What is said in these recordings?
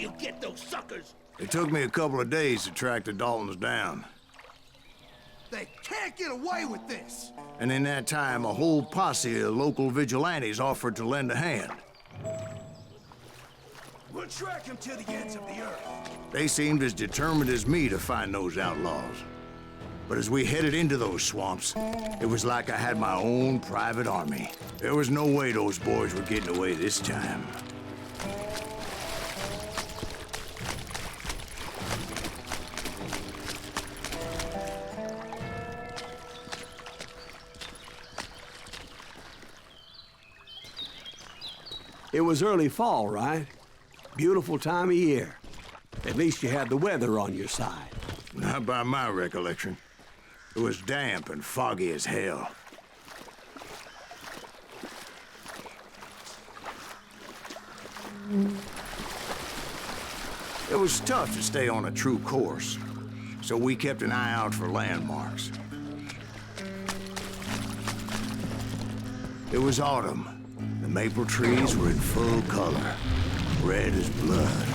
you get those suckers? It took me a couple of days to track the Daltons down. They can't get away with this! And in that time, a whole posse of local vigilantes offered to lend a hand. We'll track him to the ends of the earth. They seemed as determined as me to find those outlaws. But as we headed into those swamps, it was like I had my own private army. There was no way those boys were getting away this time. It was early fall, right? Beautiful time of year. At least you had the weather on your side. Not by my recollection. It was damp and foggy as hell. It was tough to stay on a true course, so we kept an eye out for landmarks. It was autumn. The maple trees were in full color, red as blood.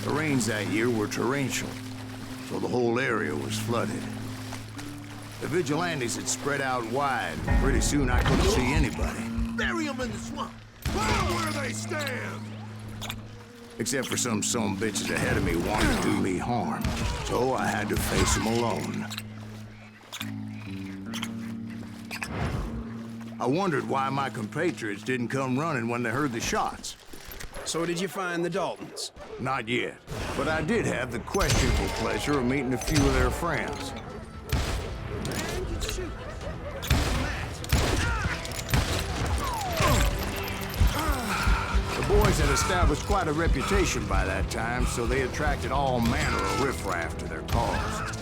The rains that year were torrential, so the whole area was flooded. The vigilantes had spread out wide, and pretty soon I couldn't see anybody. Bury them in the swamp! Put them where they stand! Except for some bitches ahead of me wanting to do me harm, so I had to face them alone. I wondered why my compatriots didn't come running when they heard the shots. So did you find the Daltons? Not yet, but I did have the questionable pleasure of meeting a few of their friends. The boys had established quite a reputation by that time, so they attracted all manner of riffraff to their cause.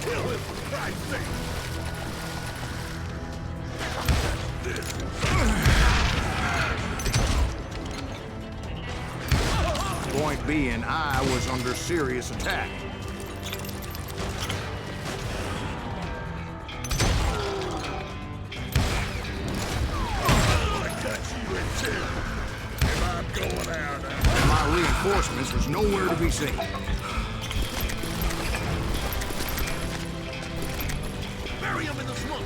Kill him, for Christ's sake! Point being, I was under serious attack. And my reinforcements was nowhere to be seen. Bury him in the swamp!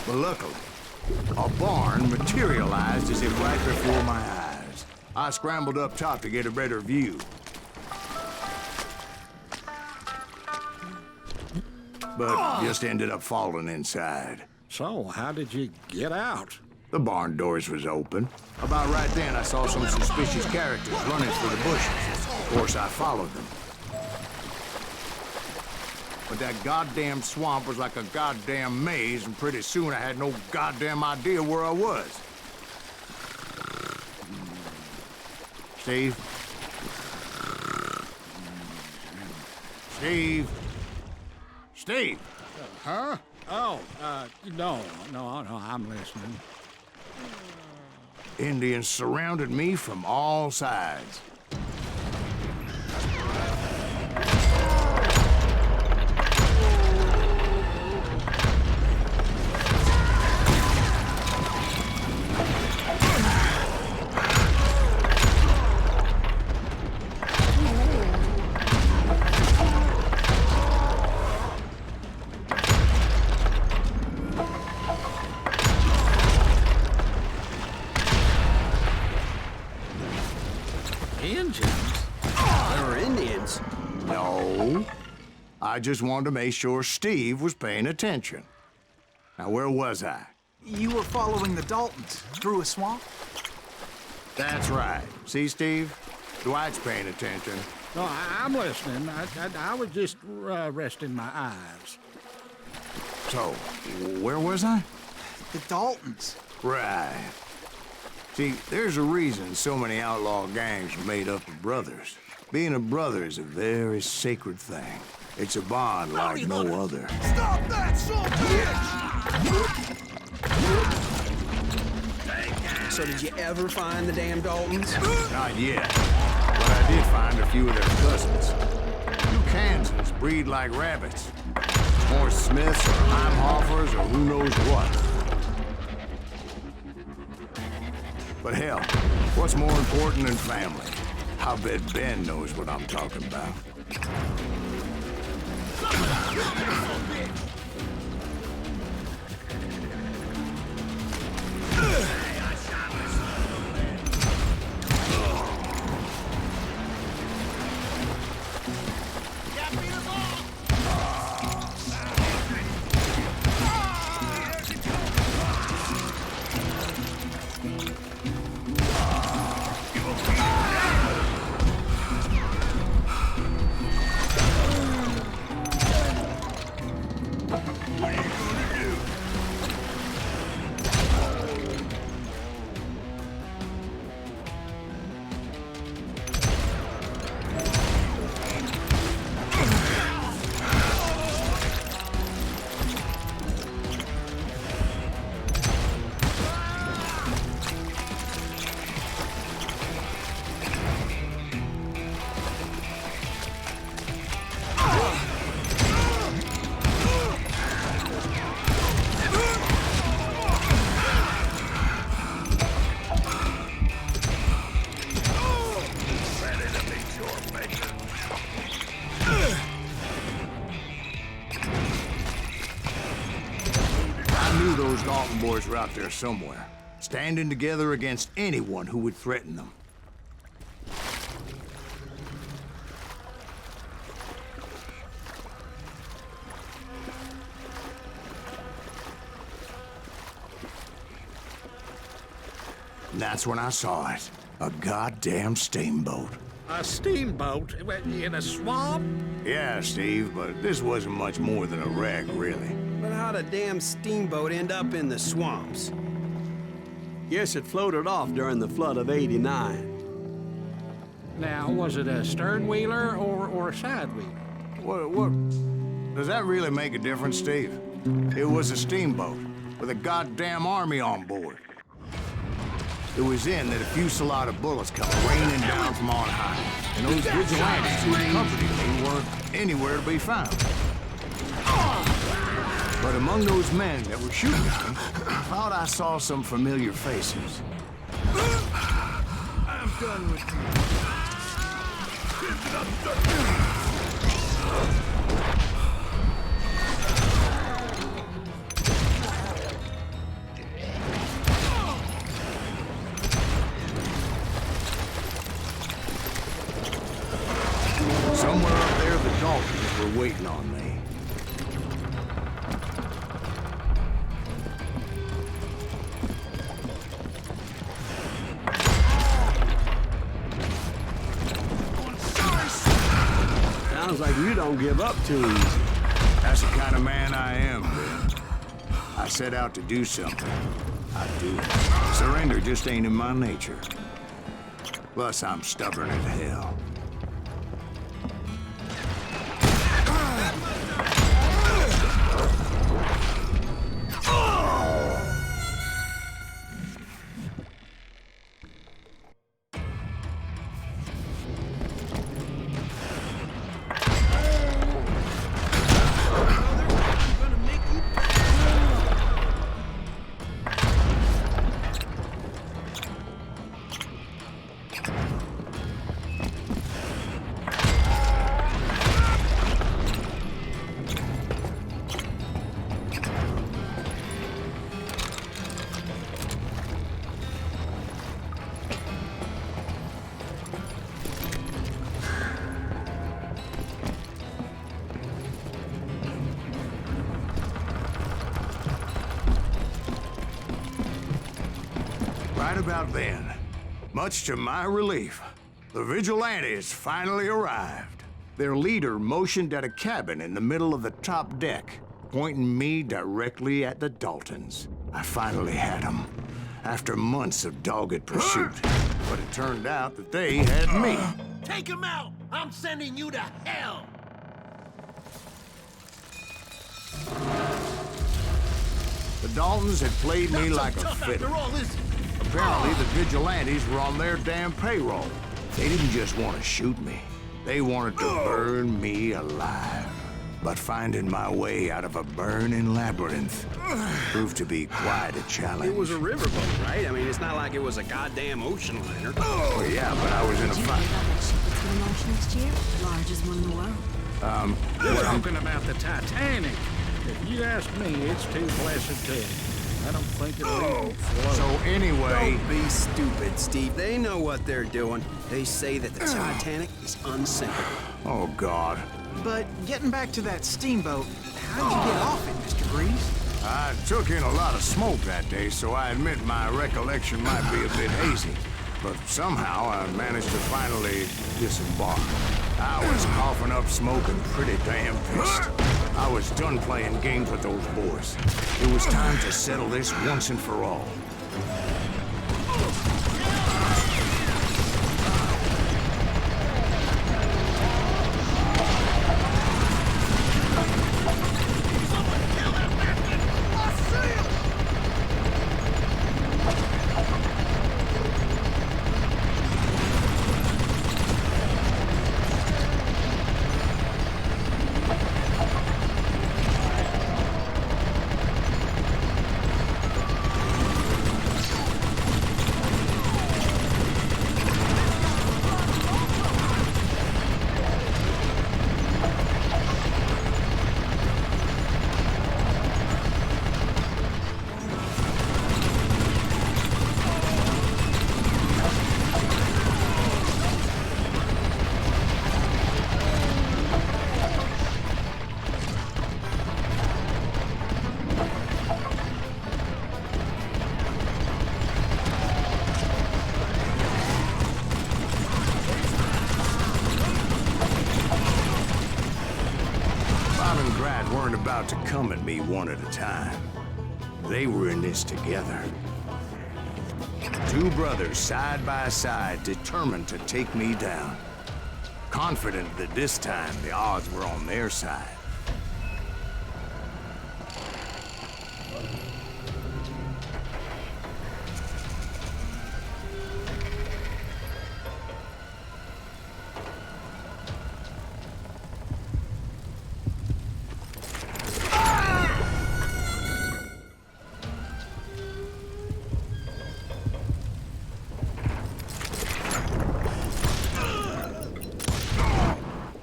But luckily, a barn materialized as if right before my eyes. I scrambled up top to get a better view. But just ended up falling inside. So, how did you get out? The barn doors was open. About right then, I saw some suspicious characters running through the bushes. Of course, I followed them. But that goddamn swamp was like a goddamn maze, and pretty soon I had no goddamn idea where I was. Steve? Steve? Steve! Huh? Oh, no, I'm listening. Indians surrounded me from all sides. No. I just wanted to make sure Steve was paying attention. Now, where was I? You were following the Daltons through a swamp? That's right. See, Steve? Dwight's paying attention. No, I'm listening. I was just resting my eyes. So, where was I? The Daltons. Right. See, there's a reason so many outlaw gangs are made up of brothers. Being a brother is a very sacred thing. It's a bond like no other. Stop that, son of a bitch! So did you ever find the damn Daltons? Not yet, but I did find a few of their cousins. You Kansans breed like rabbits. More Smiths or Heimhoffers or who knows what. But hell, what's more important than family? I bet Ben knows what I'm talking about. Those Dalton boys were out there somewhere, standing together against anyone who would threaten them. And that's when I saw it. A goddamn steamboat. A steamboat in a swamp? Yeah, Steve, but this wasn't much more than a wreck, really. But how'd a damn steamboat end up in the swamps? Guess it floated off during the flood of '89. Now, was it a stern wheeler or a side wheeler? What? Does that really make a difference, Steve? It was a steamboat with a goddamn army on board. It was in that a fusillade of bullets come raining down from on high, and those vigilantes who accompanied me weren't anywhere to be found. But among those men that were shooting at me, I thought I saw some familiar faces. I'm done with Somewhere up there, the Daltons were waiting on me. Sounds like you don't give up too easy. That's the kind of man I am, Ben. I set out to do something. I do it. Surrender just ain't in my nature. Plus, I'm stubborn as hell. Right about then, much to my relief, the vigilantes finally arrived. Their leader motioned at a cabin in the middle of the top deck. pointing me directly at the Daltons. I finally had them, after months of dogged pursuit. But it turned out that they had me. Take him out! I'm sending you to hell! The Daltons had played me like a fiddle. Apparently, the vigilantes were on their damn payroll. They didn't just want to shoot me. They wanted to burn me alive. But finding my way out of a burning labyrinth proved to be quite a challenge. It was a riverboat, right? I mean, it's not like it was a goddamn ocean liner. Oh, yeah, but I was in a Did you fight. hear about that ship that's gonna launch next year? Largest one in the world. You're talking about the Titanic. If you ask me, it's too blessed to. I don't think it'll even float. So anyway, Don't be stupid, Steve. They know what they're doing. They say that the Titanic is unsinkable. oh God. But getting back to that steamboat, how'd you get off it, Mr. Greaves? I took in a lot of smoke that day, so I admit my recollection might be a bit hazy. But somehow I managed to finally disembark. I was coughing up smoke and pretty damn pissed. I was done playing games with those boys. It was time to settle this once and for all. Weren't about to come at me one at a time. They were in this together. Two brothers side by side, determined to take me down. Confident that this time the odds were on their side.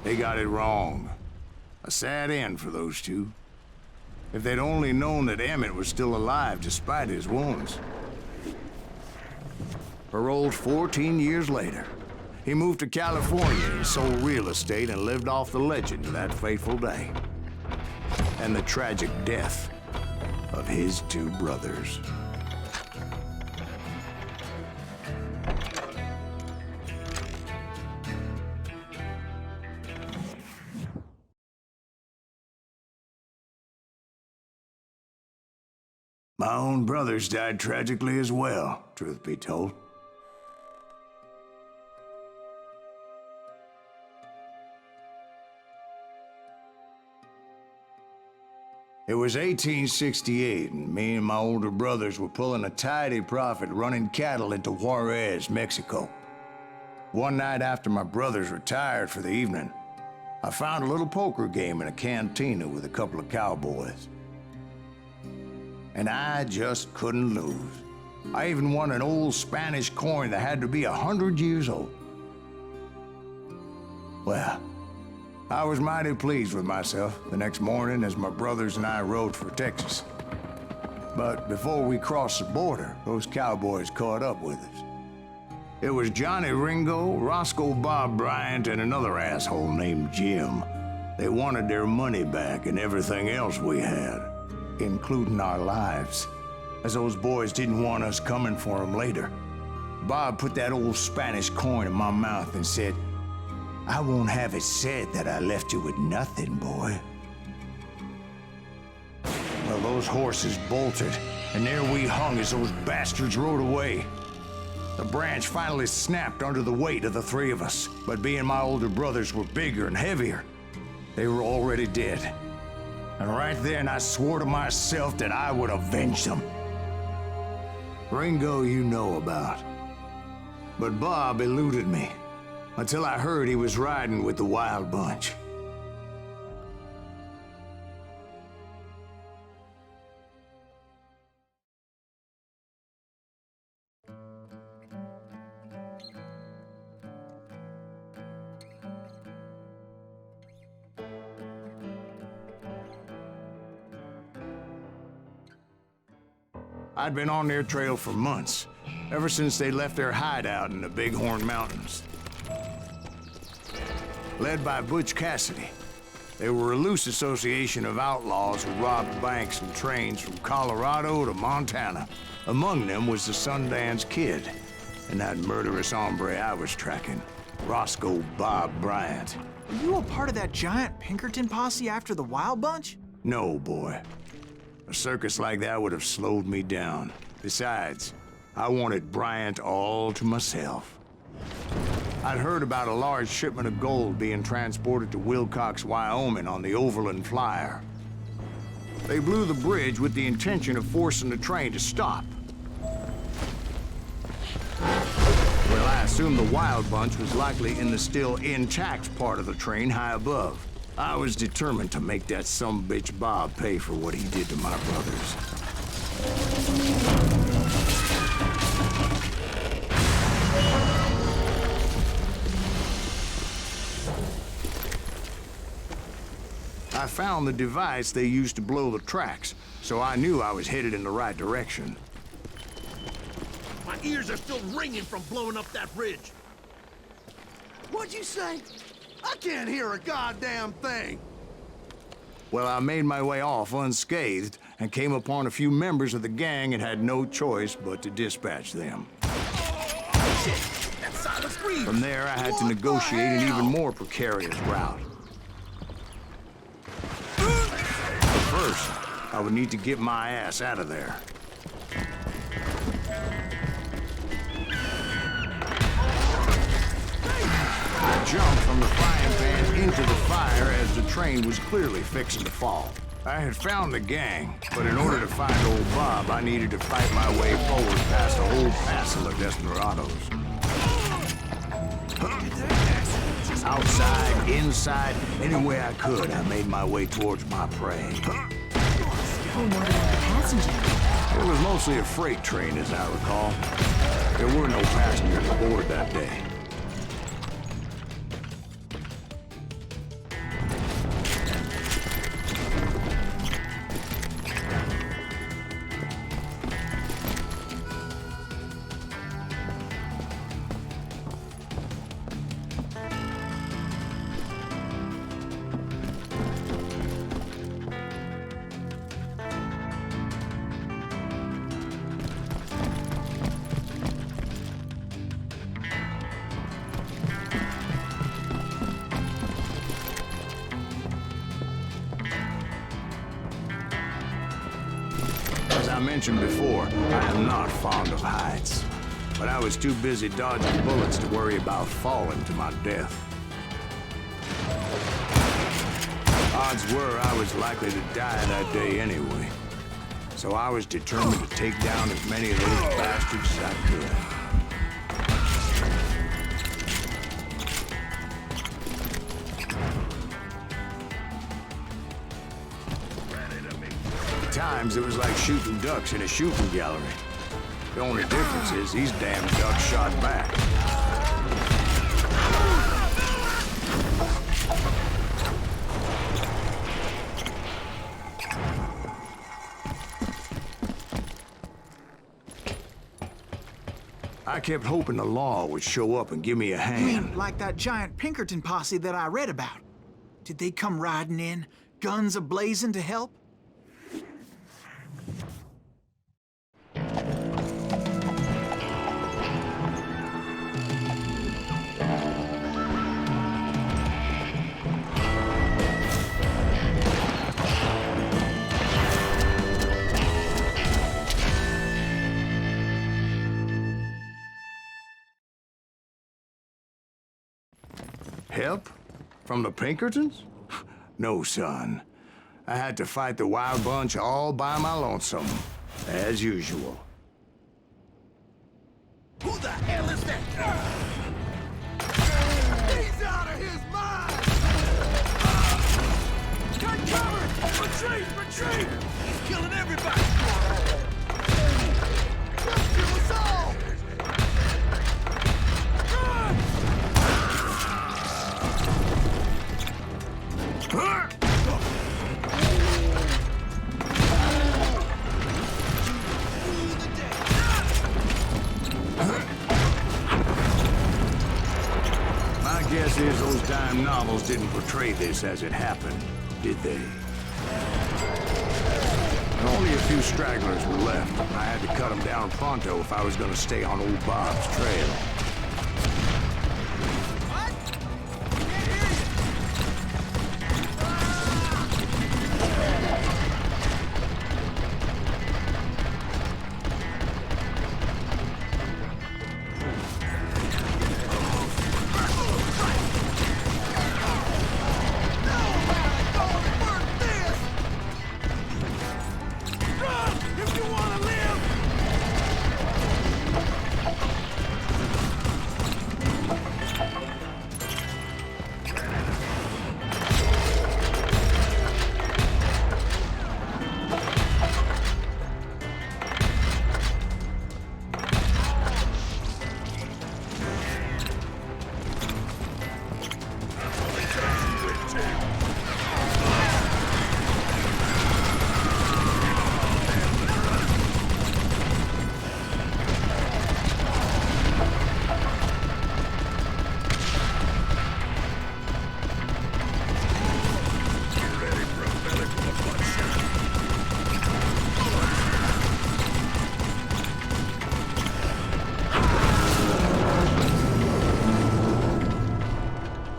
They got it wrong. A sad end for those two. If they'd only known that Emmett was still alive despite his wounds. Paroled 14 years later, he moved to California and sold real estate and lived off the legend of that fateful day. And the tragic death of his two brothers. My own brothers died tragically as well, truth be told. It was 1868, and me and my older brothers were pulling a tidy profit running cattle into Juarez, Mexico. One night after my brothers retired for the evening, I found a little poker game in a cantina with a couple of cowboys. And I just couldn't lose. I even won an old Spanish coin that had to be 100 years old. Well, I was mighty pleased with myself the next morning as my brothers and I rode for Texas. But before we crossed the border, those cowboys caught up with us. It was Johnny Ringo, Roscoe Bob Bryant, and another asshole named Jim. They wanted their money back and everything else we had, including our lives, as those boys didn't want us coming for them later. Bob put that old Spanish coin in my mouth and said, "I won't have it said that I left you with nothing, boy." those horses bolted, and there we hung as those bastards rode away. The branch finally snapped under the weight of the three of us, but being my older brothers were bigger and heavier, they were already dead. And right then I swore to myself that I would avenge them. Ringo you know about. But Bob eluded me, until I heard he was riding with the Wild Bunch. I'd been on their trail for months, ever since they left their hideout in the Bighorn Mountains. Led by Butch Cassidy, they were a loose association of outlaws who robbed banks and trains from Colorado to Montana. Among them was the Sundance Kid, and that murderous hombre I was tracking, Roscoe Bob Bryant. Were you a part of that giant Pinkerton posse after the Wild Bunch? No, boy. A circus like that would have slowed me down. Besides, I wanted Bryant all to myself. I'd heard about a large shipment of gold being transported to Wilcox, Wyoming on the Overland Flyer. They blew the bridge with the intention of forcing the train to stop. Well, I assumed the Wild Bunch was likely in the still intact part of the train high above. I was determined to make that sumbitch Bob pay for what he did to my brothers. I found the device they used to blow the tracks, so I knew I was headed in the right direction. My ears are still ringing from blowing up that bridge. What'd you say? I can't hear a goddamn thing. Well, I made my way off unscathed and came upon a few members of the gang and had no choice but to dispatch them. Shit, that silent scream. From there, I had to negotiate an even more precarious route. But first, I would need to get my ass out of there. I jumped from the frying pan into the fire as the train was clearly fixing to fall. I had found the gang, but in order to find old Bob, I needed to fight my way forward past a whole passel of desperados. Outside, inside, any way I could, I made my way towards my prey. Who wanted the passenger? It was mostly a freight train, as I recall. There were no passengers aboard that day. As I mentioned before, I am not fond of heights. But I was too busy dodging bullets to worry about falling to my death. Odds were I was likely to die that day anyway. So I was determined to take down as many of those bastards as I could. At times, it was like shooting ducks in a shooting gallery. The only difference is these damn ducks shot back. I kept hoping the law would show up and give me a You hand. mean like that giant Pinkerton posse that I read about? Did they come riding in, guns a-blazing to help? Help? From the Pinkertons? No, son. I had to fight the Wild Bunch all by my lonesome, as usual. Who the hell is that? He's out of his mind! Got cover! Retreat! Retreat! He's killing everybody! He'll kill us all! Run! My guess is those dime novels didn't portray this as it happened, did they? Only a few stragglers were left. I had to cut them down pronto if I was going to stay on old Bob's trail.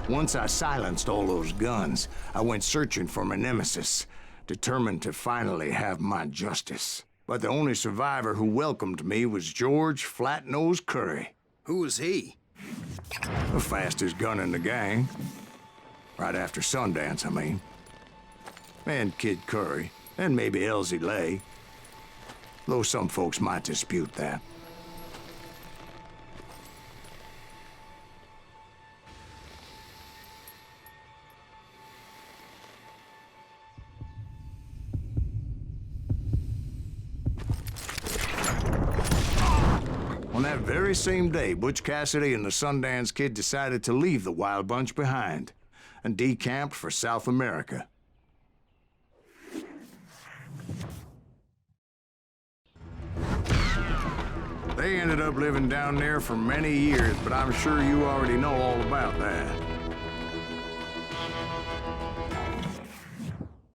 Once I silenced all those guns, I went searching for my nemesis, determined to finally have my justice. But the only survivor who welcomed me was George Flat-Nose Curry. Who was he? The fastest gun in the gang. Right after Sundance, I mean. And Kid Curry, and maybe Elsie Lay. Though some folks might dispute that. On that very same day, Butch Cassidy and the Sundance Kid decided to leave the Wild Bunch behind and decamped for South America. They ended up living down there for many years, but I'm sure you already know all about that.